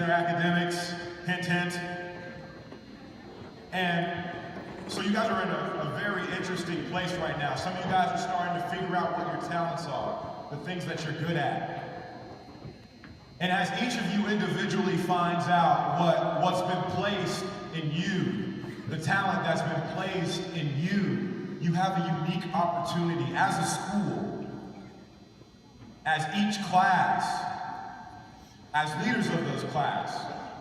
their academics, hint, hint. And so you guys are in a very interesting place right now. Some of you guys are starting to figure out what your talents are, the things that you're good at. And as each of you individually finds out what's been placed in you, the talent that's been placed in you, you have a unique opportunity as a school, as each class, as leaders of those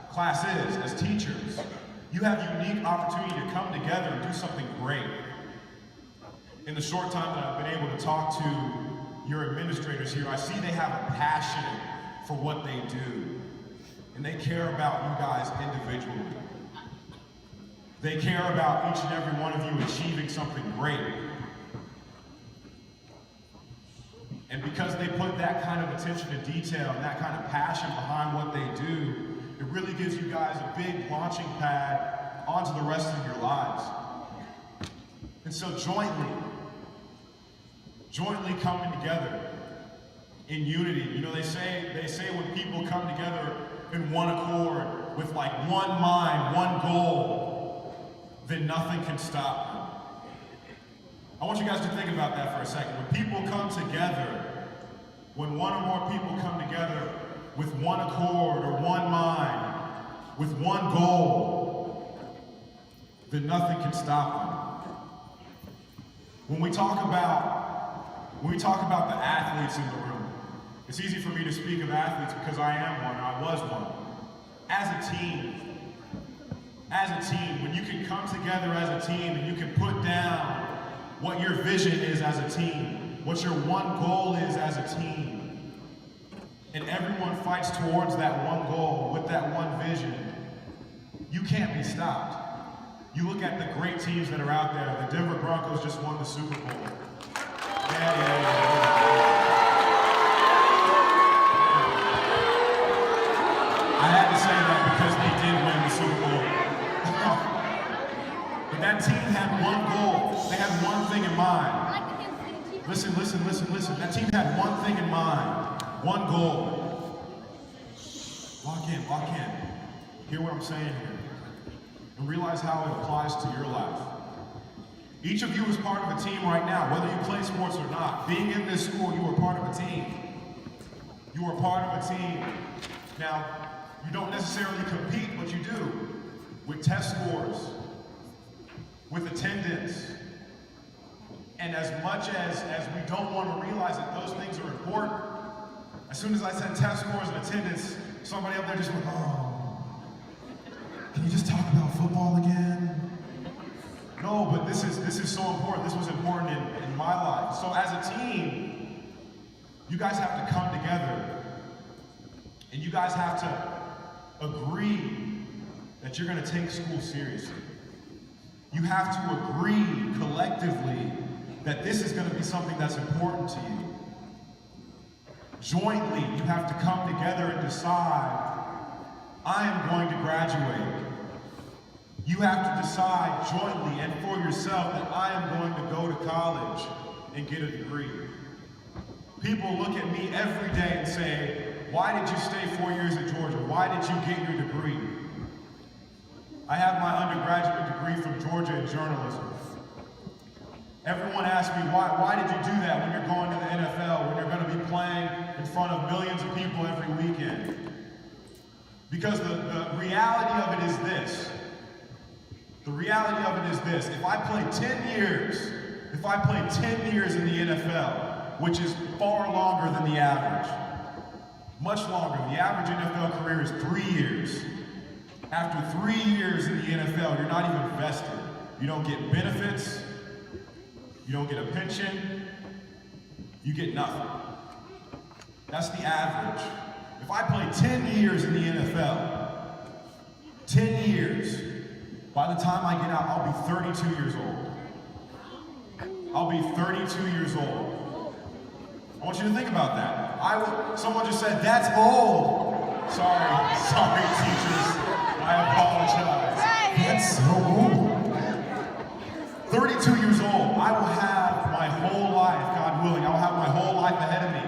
classes, as teachers. You have a unique opportunity to come together and do something great. In the short time that I've been able to talk to your administrators here, I see they have a passion for what they do. And they care about you guys individually. They care about each and every one of you achieving something great. And because they put that kind of attention to detail and that kind of passion behind what they do, it really gives you guys a big launching pad onto the rest of your lives. And so jointly coming together in unity. You know, they say when people come together in one accord with like one mind, one goal, then nothing can stop them. I want you guys to think about that for a second. When people come together, when one or more people come together with one accord or one mind, with one goal, then nothing can stop them. When we talk about the athletes in the room, it's easy for me to speak of athletes because I am one, I was one. As a team, when you can come together as a team and you can put down what your vision is as a team, what your one goal is as a team, and everyone fights towards that one goal with that one vision, you can't be stopped. You look at the great teams that are out there. The Denver Broncos just won the Super Bowl. I had to say that because they did win the Super Bowl. But that team had one goal. They had one thing in mind. Listen. That team had one thing in mind. One goal. Lock in. Hear what I'm saying here. And realize how it applies to your life. Each of you is part of a team right now, whether you play sports or not. Being in this school, you are part of a team. You are part of a team. Now, you don't necessarily compete, but you do. With test scores, with attendance. And as much as we don't want to realize that those things are important, as soon as I said test scores and attendance, somebody up there just went, oh, can you just talk about football again? No, but this is so important. This was important in my life. So as a team, you guys have to come together and you guys have to agree that you're going to take school seriously. You have to agree collectively that this is going to be something that's important to you. Jointly, you have to come together and decide, I am going to graduate. You have to decide jointly and for yourself that I am going to go to college and get a degree. People look at me every day and say, why did you stay 4 years at Georgia? Why did you get your degree? I have my undergraduate degree from Georgia in journalism. Everyone asks me, why did you do that when you're going to the NFL, when you're going to be playing in front of millions of people every weekend? Because the reality of it is this. The reality of it is this. If I play 10 years in the NFL, which is far longer than the average, much longer. The average NFL career is 3 years. After 3 years in the NFL, you're not even vested. You don't get benefits. You don't get a pension. You get nothing. That's the average. If I play 10 years in the NFL, 10 years, by the time I get out, I'll be 32 years old. I'll be 32 years old. I want you to think about that. Someone just said, that's old. Sorry, teachers. I apologize. That's so old. 32 years old. I will have my whole life, God willing, I will have my whole life ahead of me.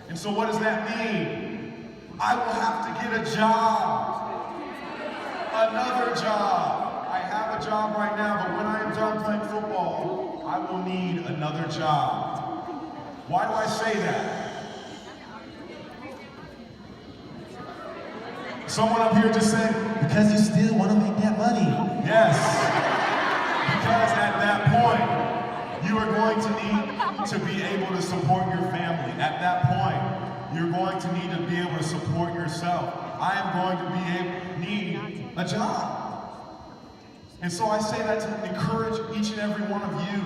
And so what does that mean? I will have to get a job. Another job. I have a job right now, but when I am done playing football, I will need another job. Why do I say that? Someone up here just said, because you still want to make that money. Yes. Because at that point, you are going to need to be able to support your family. At that point, you're going to need to be able to support yourself. I am going to need a job. And so I say that to encourage each and every one of you.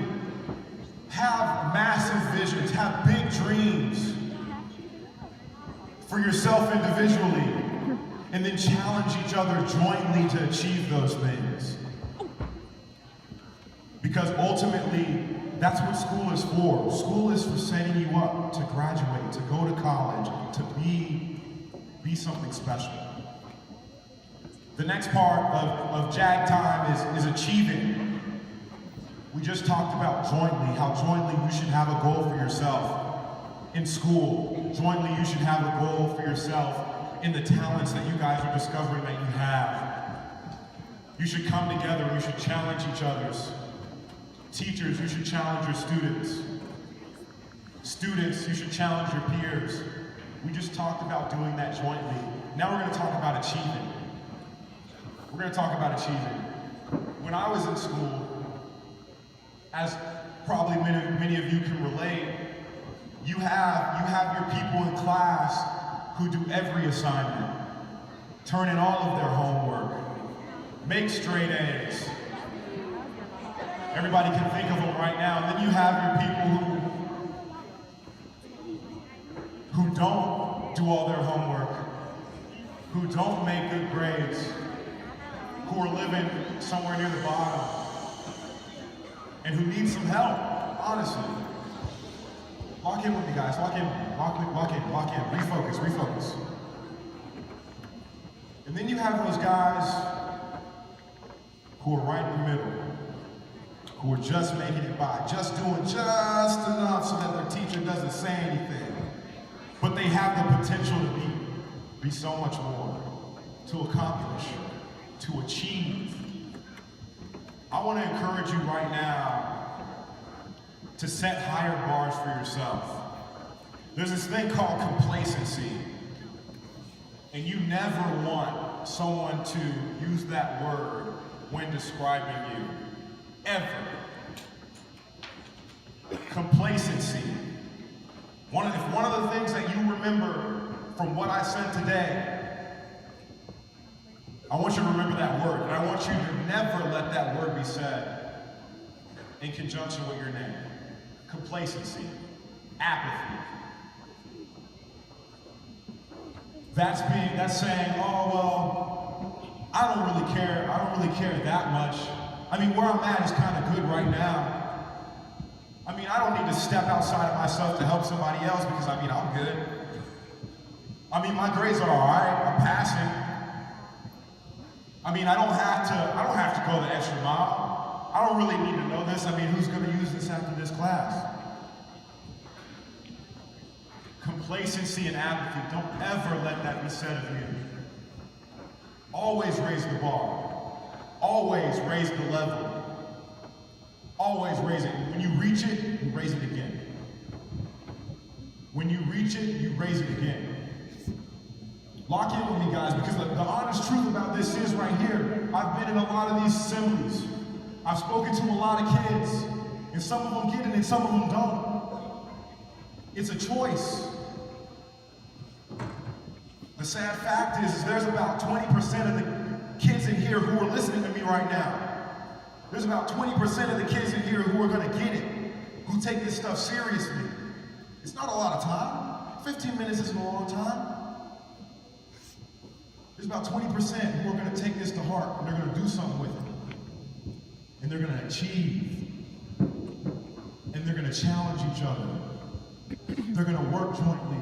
Have massive visions, have big dreams for yourself individually, and then challenge each other jointly to achieve those things. Because ultimately, that's what school is for. School is for setting you up to graduate, to go to college, to be something special. The next part of JAG time is achieving. We just talked about jointly, how jointly you should have a goal for yourself in school. Jointly, you should have a goal for yourself in the talents that you guys are discovering that you have. You should come together, you should challenge each other's. Teachers, you should challenge your students. Students, you should challenge your peers. We just talked about doing that jointly. Now we're going to talk about achieving. We're going to talk about achieving. When I was in school, as probably many of you can relate, you have your people in class who do every assignment, turn in all of their homework, make straight A's. Everybody can think of them right now. And then you have your people who don't do all their homework, who don't make good grades, who are living somewhere near the bottom, and who need some help, honestly. Lock in with me, guys. Lock in. Refocus. And then you have those guys who are right in the middle, who are just making it by, just doing just enough so that their teacher doesn't say anything. But they have the potential to be so much more, to accomplish, to achieve. I want to encourage you right now to set higher bars for yourself. There's this thing called complacency, and you never want someone to use that word when describing you, ever. Complacency. If one of the things that you remember from what I said today, I want you to remember that word, and I want you to never let that word be said in conjunction with your name. Complacency, apathy. That's saying, oh, well, I don't really care that much. I mean, where I'm at is kind of good right now. I mean, I don't need to step outside of myself to help somebody else because, I mean, I'm good. I mean, my grades are all right, I'm passing. I mean, I don't have to go the extra mile. I don't really need to know this. I mean, who's going to use this after this class? Complacency and apathy, don't ever let that be said of you. Always raise the bar. Always raise the level. Always raise it. When you reach it, you raise it again. When you reach it, you raise it again. Lock in with me, guys, because the honest truth about this is right here. I've been in a lot of these assemblies. I've spoken to a lot of kids, and some of them get it and some of them don't. It's a choice. The sad fact is there's about 20% of the kids in here who are listening to me right now. There's about 20% of the kids in here who are going to get it, who take this stuff seriously. It's not a lot of time. 15 minutes isn't a long time. There's about 20% who are going to take this to heart, and they're going to do something with it. And they're going to achieve. And they're going to challenge each other. They're going to work jointly.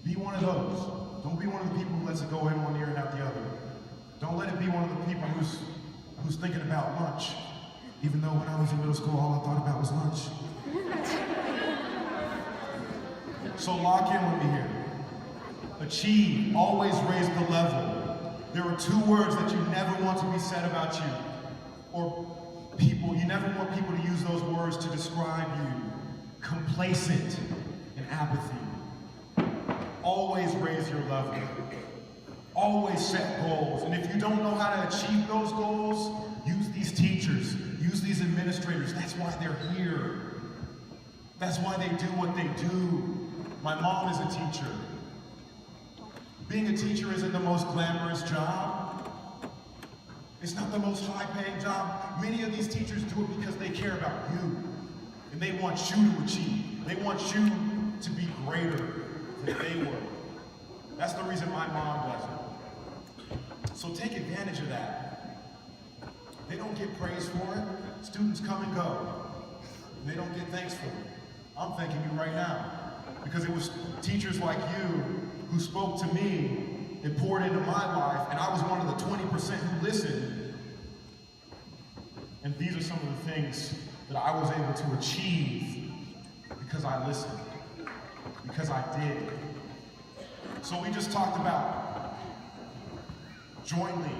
Be one of those. Don't be one of the people who lets it go in one ear and out the other. Don't let it be one of the people who's thinking about lunch, even though when I was in middle school, all I thought about was lunch. So lock in with me here. Achieve, always raise the level. There are two words that you never want to be said about you, or people. You never want people to use those words to describe you. Complacent and apathy. Always raise your level. Always set goals. And if you don't know how to achieve those goals, use these teachers, use these administrators. That's why they're here. That's why they do what they do. My mom is a teacher. Being a teacher isn't the most glamorous job. It's not the most high-paying job. Many of these teachers do it because they care about you. And they want you to achieve. They want you to be greater than they were. That's the reason my mom does it. So take advantage of that. They don't get praise for it. Students come and go. And they don't get thanks for it. I'm thanking you right now. Because it was teachers like you who spoke to me and poured into my life, and I was one of the 20% who listened. And these are some of the things that I was able to achieve because I listened, because I did. So we just talked about jointly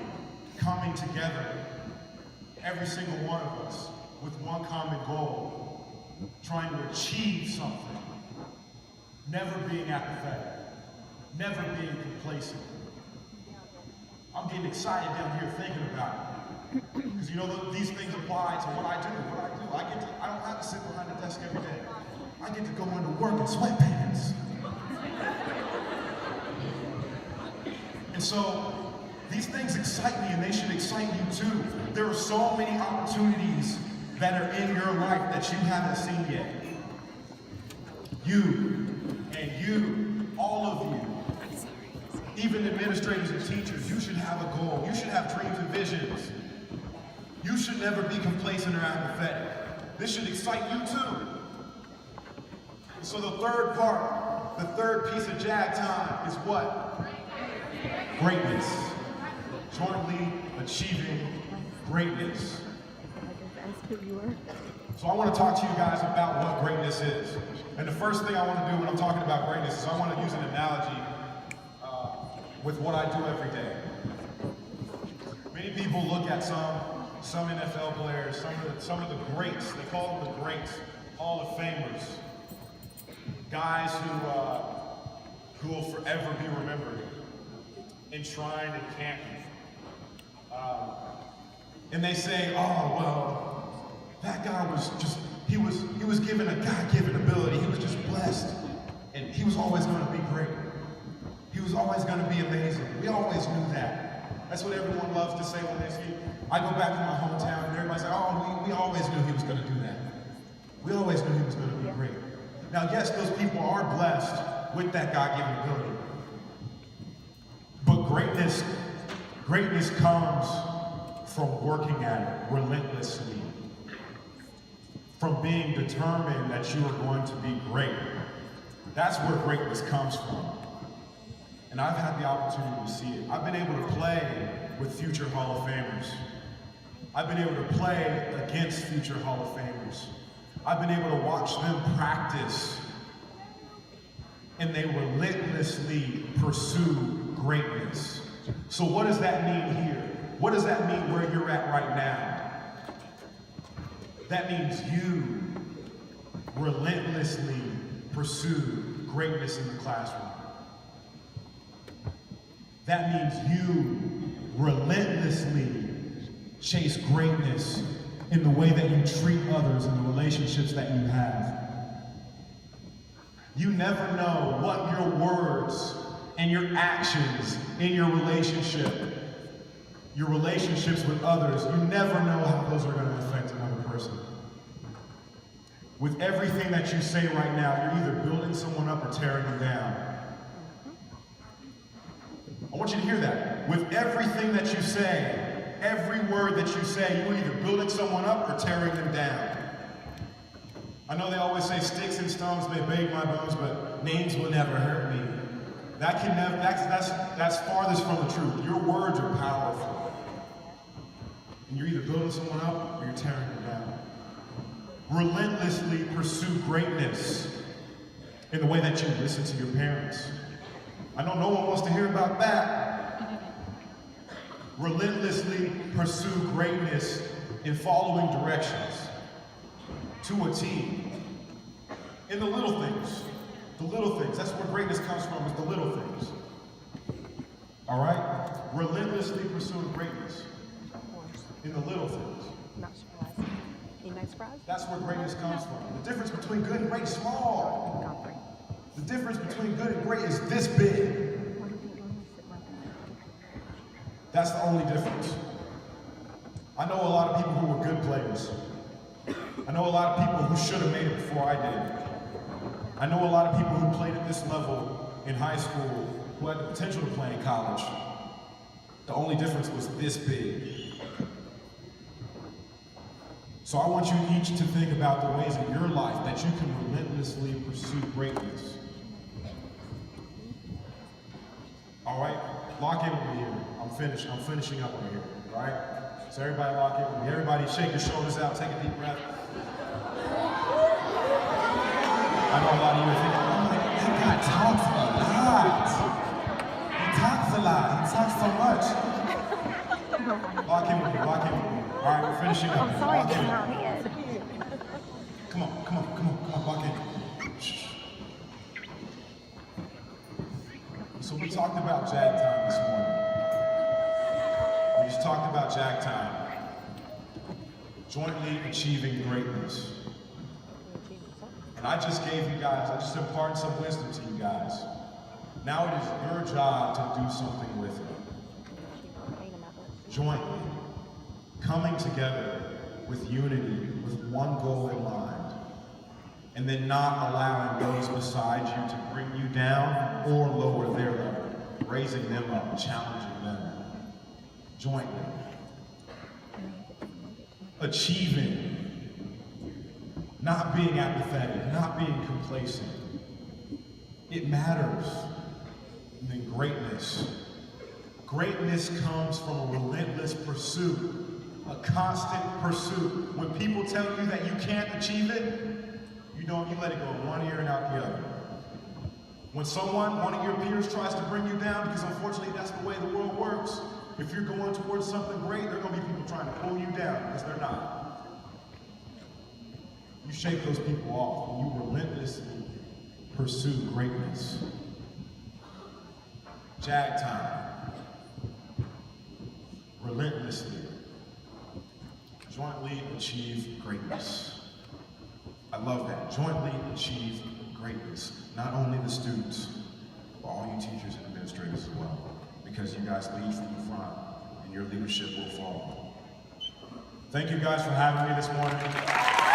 coming together, every single one of us, with one common goal, trying to achieve something, never being apathetic, never being complacent. I'm getting excited down here thinking about it. Because you know, these things apply to what I do. I don't have to sit behind a desk every day. I get to go into work in sweatpants. And so, these things excite me, and they should excite you too. There are so many opportunities that are in your life that you haven't seen yet. You, and you, all of you, even administrators and teachers, you should have a goal. You should have dreams and visions. You should never be complacent or apathetic. This should excite you too. So the third part, the third piece of JAG time is what? Greatness. Jointly achieving greatness. So I want to talk to you guys about what greatness is. And the first thing I want to do when I'm talking about greatness is I want to use an analogy with what I do every day. Many people look at some NFL players, some of the greats, they call them the greats, Hall of Famers, guys who will forever be remembered, enshrined in Canton. And they say, oh, well, that guy was just, he was given a God-given ability. He was just blessed. And he was always going to be great. He was always going to be amazing. We always knew that. That's what everyone loves to say when they see. I go back to my hometown and everybody says, oh, we always knew he was going to do that. We always knew he was going to be great. Now, yes, those people are blessed with that God-given ability. But greatness comes from working at it relentlessly. From being determined that you are going to be great. That's where greatness comes from. And I've had the opportunity to see it. I've been able to play with future Hall of Famers. I've been able to play against future Hall of Famers. I've been able to watch them practice, and they relentlessly pursue greatness. So what does that mean here? What does that mean where you're at right now? That means you relentlessly pursue greatness in the classroom. That means you relentlessly chase greatness in the way that you treat others and the relationships that you have. You never know what your words and your actions in your relationships with others, you never know how those are going to affect another person. With everything that you say right now, you're either building someone up or tearing them down. I want you to hear that. With everything that you say, every word that you say, you're either building someone up or tearing them down. I know they always say sticks and stones may break my bones, but names will never hurt me. That's farthest from the truth. Your words are powerful. And you're either building someone up or you're tearing them down. Relentlessly pursue greatness. in the way that you listen to your parents. I know no one wants to hear about that. Relentlessly pursue greatness in following directions to a T. In the little things. The little things. That's where greatness comes from, is the little things. All right? Relentlessly pursuing greatness in the little things. Not surprised. Any nice surprise? That's where greatness comes from. The difference between good and great is small. The difference between good and great is this big. That's the only difference. I know a lot of people who were good players. I know a lot of people who should have made it before I did. I know a lot of people who played at this level in high school who had the potential to play in college. The only difference was this big. So I want you each to think about the ways in your life that you can relentlessly pursue greatness. All right? Lock in with me here. I'm finishing up over here. All right? So everybody lock in with me. Everybody shake your shoulders out. Take a deep breath. I know a lot of you are thinking, oh my God, that guy talks a lot. He talks a lot. He talks so much. Lock in with me. Lock in with me. All right, we're finishing up. I'm sorry, Lock it's in. in our head. Come on, lock in. Shh. So we talked about Jag time this morning. We just talked about Jag time. Jointly achieving greatness. And I just gave you guys, I just imparted some wisdom to you guys. Now it is your job to do something with it. Jointly. Coming together with unity, with one goal in mind. And then not allowing those beside you to bring you down or lower their level. Raising them up, challenging them. Jointly. Achieving. Not being apathetic, not being complacent. It matters. And then greatness. Greatness comes from a relentless pursuit. A constant pursuit. When people tell you that you can't achieve it, you let it go in one ear and out the other. When one of your peers tries to bring you down, because unfortunately that's the way the world works, if you're going towards something great, there are going to be people trying to pull you down, because they're not. You shake those people off, and you relentlessly pursue greatness. Jag time. Relentlessly. Jointly achieve greatness. I love that. Jointly achieve greatness. Not only the students, but all you teachers and administrators as well. Because you guys lead from the front, and your leadership will follow. Thank you guys for having me this morning.